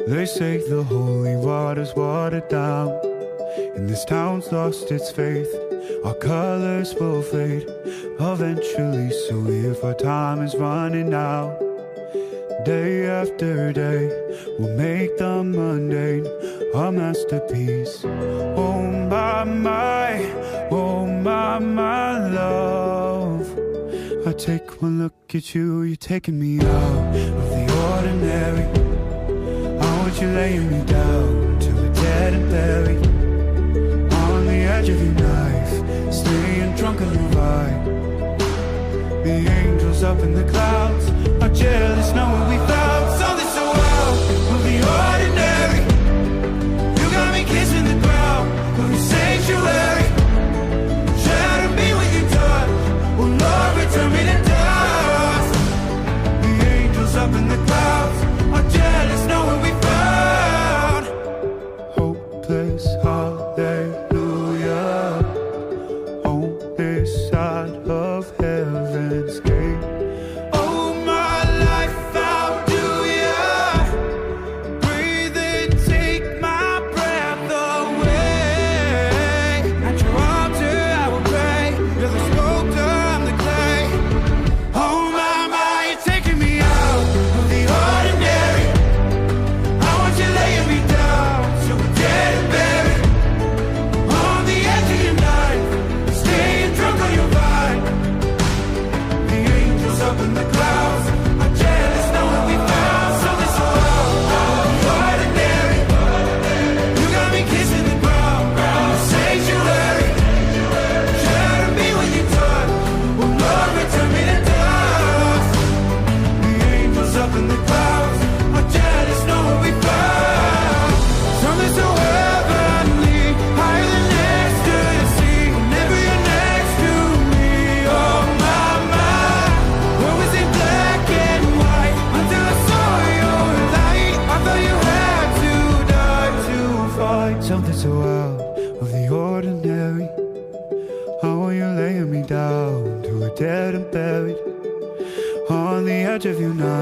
They say the holy water's watered down, and this town's lost its faith. Our colors will fade eventually, so if our time is running out, day after day, we'll make the mundane a masterpiece. Oh my, oh my love. I take one look at you, you're taking me out of the ordinary. I want you laying me down till we're dead and buried, on the edge of your knife, staying drunk on your ride. The angels up in the clouds are jealous knowing we found something so out of the ordinary. You got me kissing the ground of your sanctuary. Shadow me with your touch, oh Lord, return me to dust. The angels up in the clouds are jealous knowing we found hopeless hallelujah on this side of heaven's gate. Oh my life, how do ya breathe and take my breath away? At your altar I will pray, you're the sculptor, I'm the clay. Oh my, you're taking me out of the ordinary. I want you laying me down till we're dead and buried, on the edge of your knife, staying drunk on your vine. The angels up in the clouds are jealous knowing we found something so out of the ordinary. You got me kissing the ground, your sanctuary. Shadow me with your touch, oh Lord, return me to dust. The angels up in the clouds are jealous knowing we found something so heavenly, higher than ecstasy. Whenever you're next to me, oh my, what was in black and white until I saw your light? I thought you had to die to find something so out of the ordinary. I want you laying me down till we're dead and buried, on the edge of your night,